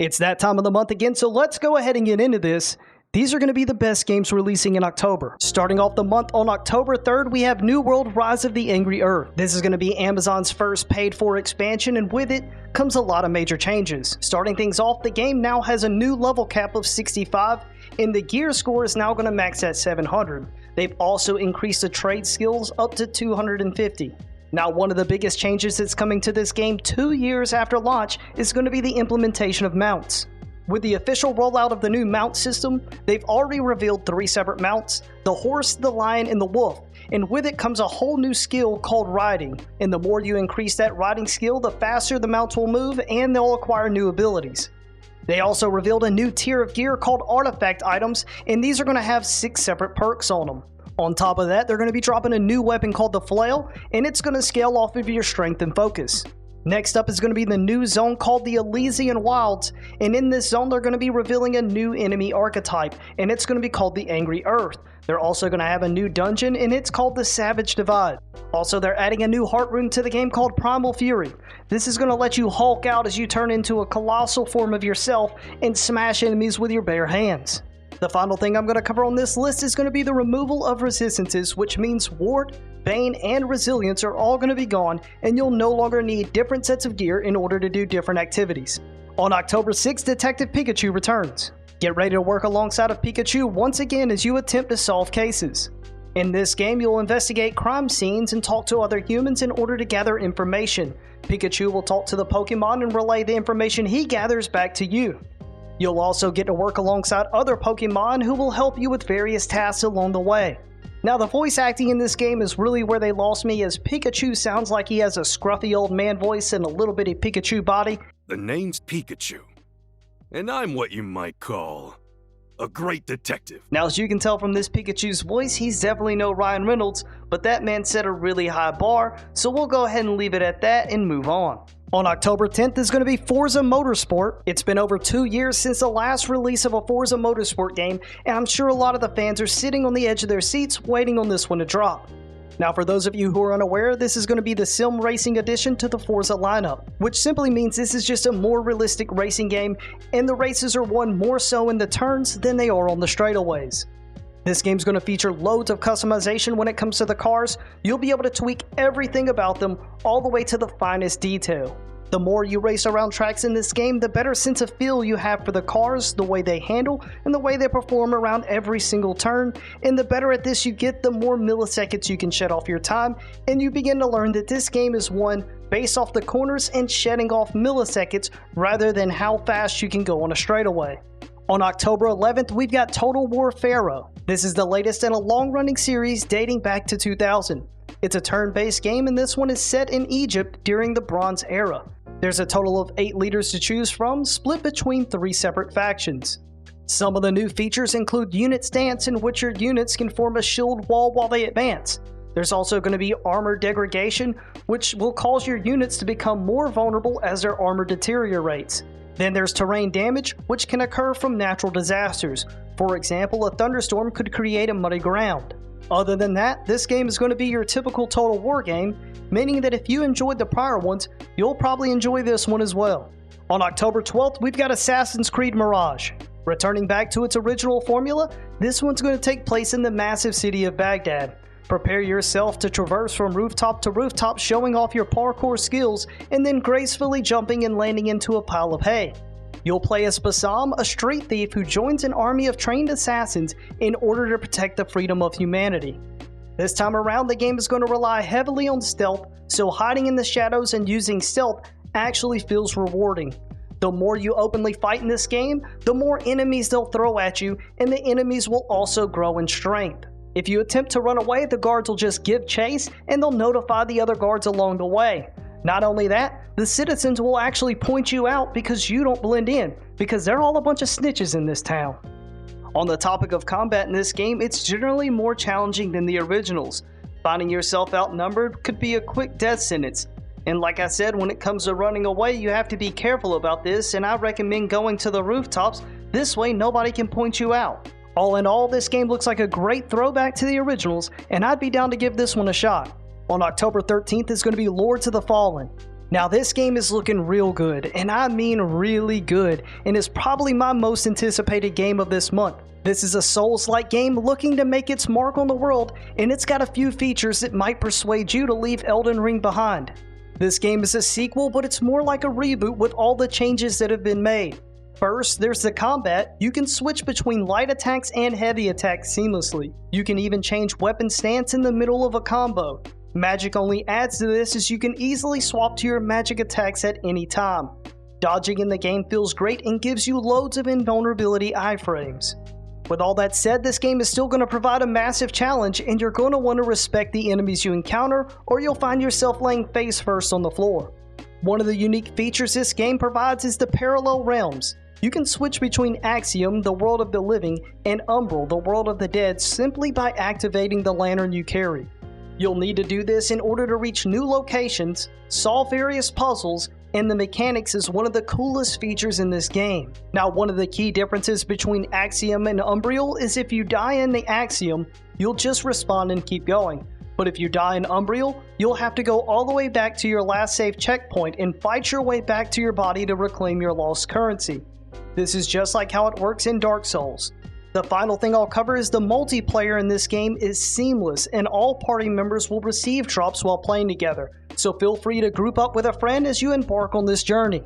It's that time of the month again, so let's go ahead and get into this. These are going to be the best games releasing in October. Starting off the month on October 3rd, we have New World Rise of the Angry Earth. This is going to be Amazon's first paid-for expansion, and with it comes a lot of major changes. Starting things off, the game now has a new level cap of 65, and the gear score is now going to max at 700. They've also increased the trade skills up to 250. Now, one of the biggest changes that's coming to this game 2 years after launch is going to be the implementation of mounts. With the official rollout of the new mount system, they've already revealed 3 separate mounts: the horse, the lion, and the wolf. And with it comes a whole new skill called riding. And the more you increase that riding skill, the faster the mounts will move and they'll acquire new abilities. They also revealed a new tier of gear called artifact items, and these are going to have 6 separate perks on them. On top of that, they're going to be dropping a new weapon called the flail, and it's going to scale off of your strength and focus. Next up is going to be the new zone called the Elysian Wilds, and in this zone they're going to be revealing a new enemy archetype, and it's going to be called the Angry Earth. They're also going to have a new dungeon, and it's called the Savage Divide. Also, they're adding a new heart rune to the game called Primal Fury. This is going to let you Hulk out as you turn into a colossal form of yourself and smash enemies with your bare hands. The final thing I'm going to cover on this list is going to be the removal of resistances, which means Ward, Bane, and Resilience are all going to be gone, and you'll no longer need different sets of gear in order to do different activities. On October 6th, Detective Pikachu returns. Get ready to work alongside of Pikachu once again as you attempt to solve cases. In this game, you'll investigate crime scenes and talk to other humans in order to gather information. Pikachu will talk to the Pokemon and relay the information he gathers back to you. You'll also get to work alongside other Pokemon who will help you with various tasks along the way. Now, the voice acting in this game is really where they lost me, as Pikachu sounds like he has a scruffy old man voice and a little bitty Pikachu body. The name's Pikachu, and I'm what you might call a great detective. Now, as you can tell from this Pikachu's voice, he's definitely no Ryan Reynolds, but that man set a really high bar, so we'll go ahead and leave it at that and move on. On October 10th is going to be Forza Motorsport. It's been over 2 years since the last release of a Forza Motorsport game, and I'm sure a lot of the fans are sitting on the edge of their seats waiting on this one to drop. Now, for those of you who are unaware, this is going to be the sim racing addition to the Forza lineup, which simply means this is just a more realistic racing game, and the races are won more so in the turns than they are on the straightaways. This game's going to feature loads of customization when it comes to the cars. You'll be able to tweak everything about them all the way to the finest detail. The more you race around tracks in this game, the better sense of feel you have for the cars, the way they handle, and the way they perform around every single turn. And the better at this you get, the more milliseconds you can shed off your time, and you begin to learn that this game is won based off the corners and shedding off milliseconds rather than how fast you can go on a straightaway. On October 11th, we've got Total War Pharaoh. This is the latest in a long-running series dating back to 2000. It's a turn-based game, and this one is set in Egypt during the Bronze Era. There's a total of 8 leaders to choose from, split between 3 separate factions. Some of the new features include unit stance, in which your units can form a shield wall while they advance. There's also going to be armor degradation, which will cause your units to become more vulnerable as their armor deteriorates. Then there's terrain damage, which can occur from natural disasters. For example, a thunderstorm could create a muddy ground. Other than that, this game is going to be your typical Total War game, meaning that if you enjoyed the prior ones, you'll probably enjoy this one as well. On October 12th, we've got Assassin's Creed Mirage. Returning back to its original formula, this one's going to take place in the massive city of Baghdad. Prepare yourself to traverse from rooftop to rooftop, showing off your parkour skills, and then gracefully jumping and landing into a pile of hay. You'll play as Bassam, a street thief who joins an army of trained assassins in order to protect the freedom of humanity. This time around, the game is going to rely heavily on stealth, so hiding in the shadows and using stealth actually feels rewarding. The more you openly fight in this game, the more enemies they'll throw at you, and the enemies will also grow in strength. If you attempt to run away, the guards will just give chase, and they'll notify the other guards along the way. Not only that, the citizens will actually point you out because you don't blend in, because they're all a bunch of snitches in this town. On the topic of combat in this game, it's generally more challenging than the originals. Finding yourself outnumbered could be a quick death sentence. And like I said, when it comes to running away, you have to be careful about this, and I recommend going to the rooftops. This way nobody can point you out. All in all, this game looks like a great throwback to the originals, and I'd be down to give this one a shot. On October 13th is going to be Lords of the Fallen. Now this game is looking real good, and I mean really good, and is probably my most anticipated game of this month. This is a Souls-like game looking to make its mark on the world, and it's got a few features that might persuade you to leave Elden Ring behind. This game is a sequel, but it's more like a reboot with all the changes that have been made. First, there's the combat. You can switch between light attacks and heavy attacks seamlessly. You can even change weapon stance in the middle of a combo. Magic only adds to this as you can easily swap to your magic attacks at any time. Dodging in the game feels great and gives you loads of invulnerability iframes. With all that said, this game is still going to provide a massive challenge, and you're going to want to respect the enemies you encounter, or you'll find yourself laying face first on the floor. One of the unique features this game provides is the parallel realms. You can switch between Axiom, the world of the living, and Umbral, the world of the dead, simply by activating the lantern you carry. You'll need to do this in order to reach new locations, solve various puzzles, and the mechanics is one of the coolest features in this game. Now, one of the key differences between Axiom and Umbral is if you die in the Axiom, you'll just respawn and keep going. But if you die in Umbral, you'll have to go all the way back to your last save checkpoint and fight your way back to your body to reclaim your lost currency. This is just like how it works in Dark Souls. The final thing I'll cover is the multiplayer in this game is seamless, and all party members will receive drops while playing together, so feel free to group up with a friend as you embark on this journey.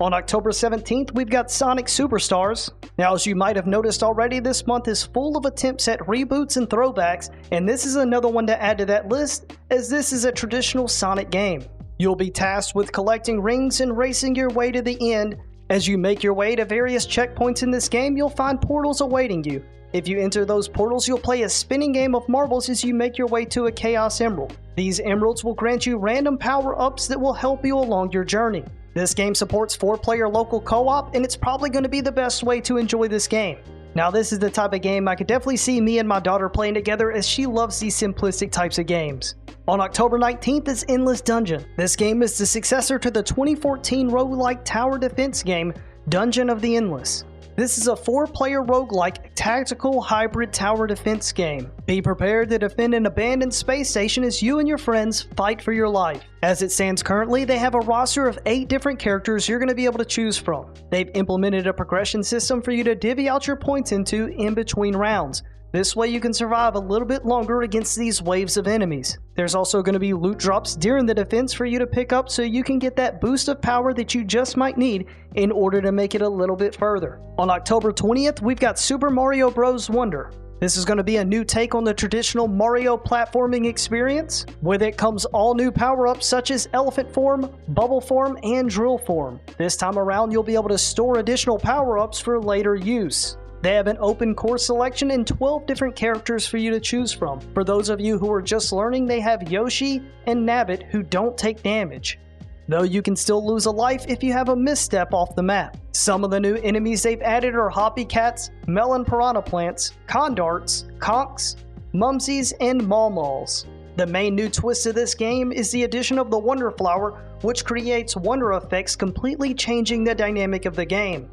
On October 17th, we've got Sonic Superstars. Now, as you might have noticed already, this month is full of attempts at reboots and throwbacks, and this is another one to add to that list, as this is a traditional Sonic game. You'll be tasked with collecting rings and racing your way to the end. As you make your way to various checkpoints in this game, you'll find portals awaiting you. If you enter those portals, you'll play a spinning game of marbles as you make your way to a Chaos Emerald. These emeralds will grant you random power-ups that will help you along your journey. This game supports 4-player local co-op, and it's probably going to be the best way to enjoy this game. Now, this is the type of game I could definitely see me and my daughter playing together, as she loves these simplistic types of games. On October 19th is Endless Dungeon. This game is the successor to the 2014 roguelike tower defense game, Dungeon of the Endless. This is a 4-player roguelike tactical hybrid tower defense game. Be prepared to defend an abandoned space station as you and your friends fight for your life. As it stands currently, they have a roster of 8 different characters you're going to be able to choose from. They've implemented a progression system for you to divvy out your points into in between rounds. This way you can survive a little bit longer against these waves of enemies. There's also going to be loot drops during the defense for you to pick up, so you can get that boost of power that you just might need in order to make it a little bit further. On October 20th, we've got Super Mario Bros. Wonder. This is going to be a new take on the traditional Mario platforming experience. With it comes all new power-ups such as Elephant Form, Bubble Form, and Drill Form. This time around, you'll be able to store additional power-ups for later use. They have an open core selection and 12 different characters for you to choose from. For those of you who are just learning, they have Yoshi and Nabbit who don't take damage, though you can still lose a life if you have a misstep off the map. Some of the new enemies they've added are Hoppy Cats, Melon Piranha Plants, Condarts, Conks, Mumsies, and Mawmalls. The main new twist to this game is the addition of the Wonder Flower, which creates wonder effects, completely changing the dynamic of the game.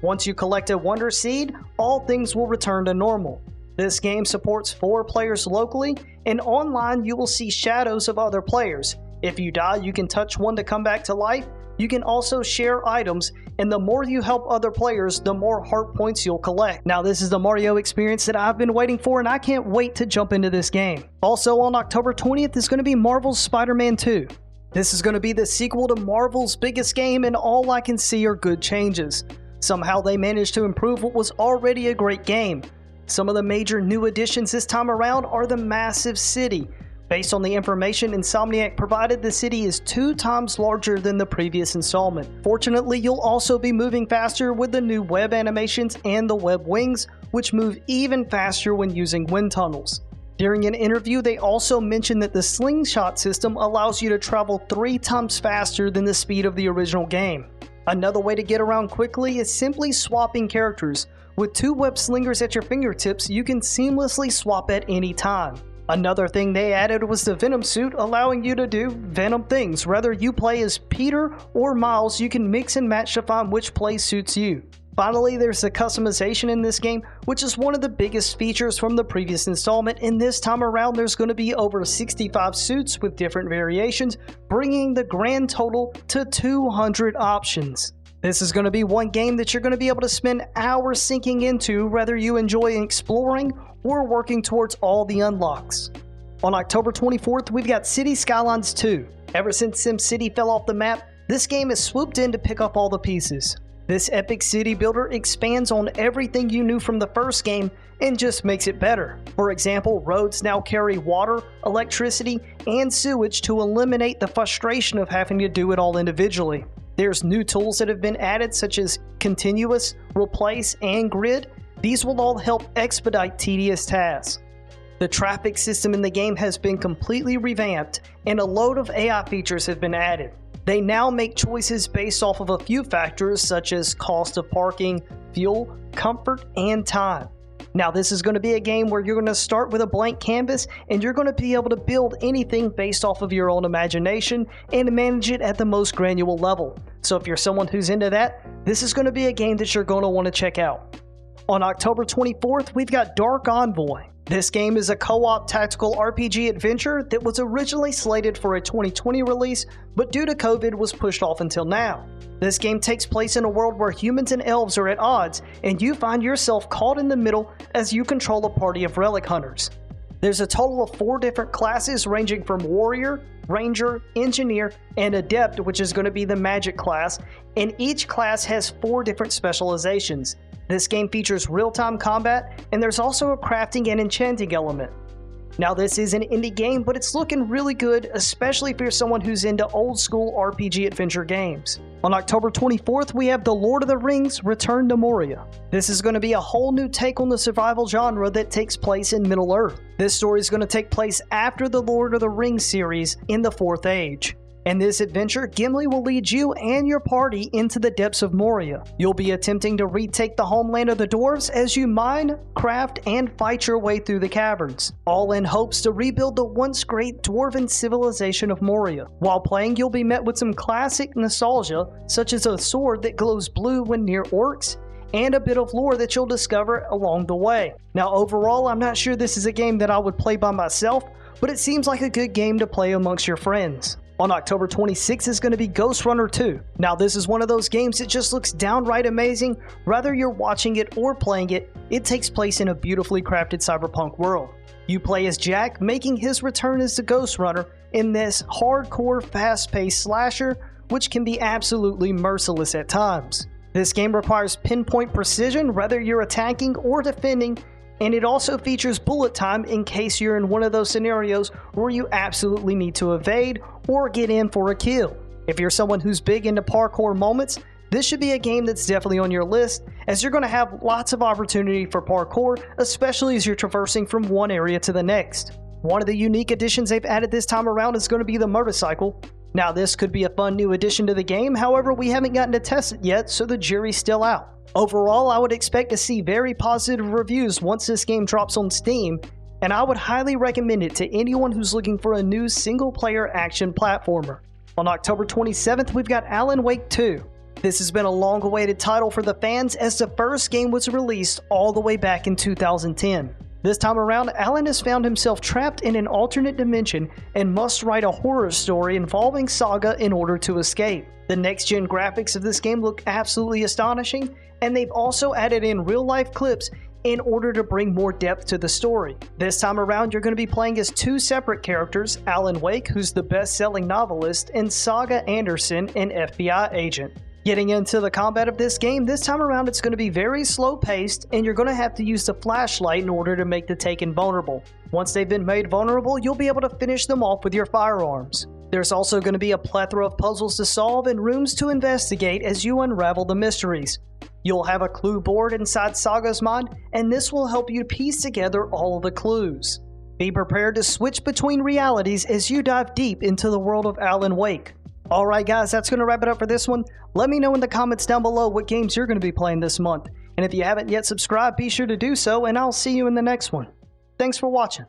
Once you collect a Wonder Seed, all things will return to normal. This game supports 4 players locally, and online you will see shadows of other players. If you die, you can touch one to come back to life. You can also share items, and the more you help other players, the more heart points you'll collect. Now, this is the Mario experience that I've been waiting for, and I can't wait to jump into this game. Also, on October 20th is going to be Marvel's Spider-Man 2. This is going to be the sequel to Marvel's biggest game, and all I can see are good changes. Somehow they managed to improve what was already a great game. Some of the major new additions this time around are the massive city. Based on the information Insomniac provided, the city is 2 times larger than the previous installment. Fortunately, you'll also be moving faster with the new web animations and the web wings, which move even faster when using wind tunnels. During an interview, they also mentioned that the slingshot system allows you to travel 3 times faster than the speed of the original game. Another way to get around quickly is simply swapping characters. With 2 web slingers at your fingertips, you can seamlessly swap at any time. Another thing they added was the Venom suit, allowing you to do Venom things. Whether you play as Peter or Miles, you can mix and match to find which play suits you. Finally, there's the customization in this game, which is one of the biggest features from the previous installment, and this time around there's going to be over 65 suits with different variations, bringing the grand total to 200 options. This is going to be one game that you're going to be able to spend hours sinking into, whether you enjoy exploring or working towards all the unlocks. On October 24th, we've got City Skylines 2. Ever since SimCity fell off the map, this game has swooped in to pick up all the pieces. This epic city builder expands on everything you knew from the first game and just makes it better. For example, roads now carry water, electricity, and sewage to eliminate the frustration of having to do it all individually. There's new tools that have been added such as continuous, replace, and grid. These will all help expedite tedious tasks. The traffic system in the game has been completely revamped and a load of AI features have been added. They now make choices based off of a few factors such as cost of parking, fuel, comfort, and time. Now this is going to be a game where you're going to start with a blank canvas and you're going to be able to build anything based off of your own imagination and manage it at the most granular level. So if you're someone who's into that, this is going to be a game that you're going to want to check out. On October 24th, we've got Dark Envoy. This game is a co-op tactical RPG adventure that was originally slated for a 2020 release, but due to COVID was pushed off until now. This game takes place in a world where humans and elves are at odds, and you find yourself caught in the middle as you control a party of relic hunters. There's a total of 4 different classes ranging from Warrior, Ranger, Engineer, and Adept, which is going to be the magic class, and each class has 4 different specializations. This game features real-time combat, and there's also a crafting and enchanting element. Now this is an indie game, but it's looking really good, especially if you're someone who's into old-school RPG adventure games. On October 24th, we have The Lord of the Rings: Return to Moria. This is going to be a whole new take on the survival genre that takes place in Middle-earth. This story is going to take place after the Lord of the Rings series in the 4th Age. In this adventure, Gimli will lead you and your party into the depths of Moria. You'll be attempting to retake the homeland of the dwarves as you mine, craft, and fight your way through the caverns, all in hopes to rebuild the once great dwarven civilization of Moria. While playing, you'll be met with some classic nostalgia, such as a sword that glows blue when near orcs, and a bit of lore that you'll discover along the way. Now overall, I'm not sure this is a game that I would play by myself, but it seems like a good game to play amongst your friends. On October 26th is going to be Ghostrunner 2. Now this is one of those games that just looks downright amazing. Whether you're watching it or playing it, it takes place in a beautifully crafted cyberpunk world. You play as Jack, making his return as the Ghostrunner in this hardcore, fast-paced slasher, which can be absolutely merciless at times. This game requires pinpoint precision whether you're attacking or defending, and it also features bullet time in case you're in one of those scenarios where you absolutely need to evade or get in for a kill. If you're someone who's big into parkour moments, this should be a game that's definitely on your list, as you're going to have lots of opportunity for parkour, especially as you're traversing from one area to the next. One of the unique additions they've added this time around is going to be the motorcycle. Now this could be a fun new addition to the game, however we haven't gotten to test it yet, so the jury's still out. Overall, I would expect to see very positive reviews once this game drops on Steam, and I would highly recommend it to anyone who's looking for a new single-player action platformer. On October 27th, we've got Alan Wake 2. This has been a long-awaited title for the fans, as the first game was released all the way back in 2010. This time around, Alan has found himself trapped in an alternate dimension and must write a horror story involving Saga in order to escape. The next-gen graphics of this game look absolutely astonishing, and they've also added in real-life clips in order to bring more depth to the story. This time around, you're going to be playing as 2 separate characters, Alan Wake, who's the best-selling novelist, and Saga Anderson, an FBI agent. Getting into the combat of this game, this time around it's going to be very slow-paced, and you're going to have to use the flashlight in order to make the Taken vulnerable. Once they've been made vulnerable, you'll be able to finish them off with your firearms. There's also going to be a plethora of puzzles to solve and rooms to investigate as you unravel the mysteries. You'll have a clue board inside Saga's mind, and this will help you piece together all of the clues. Be prepared to switch between realities as you dive deep into the world of Alan Wake. Alright guys, that's going to wrap it up for this one. Let me know in the comments down below what games you're going to be playing this month. And if you haven't yet subscribed, be sure to do so, and I'll see you in the next one. Thanks for watching.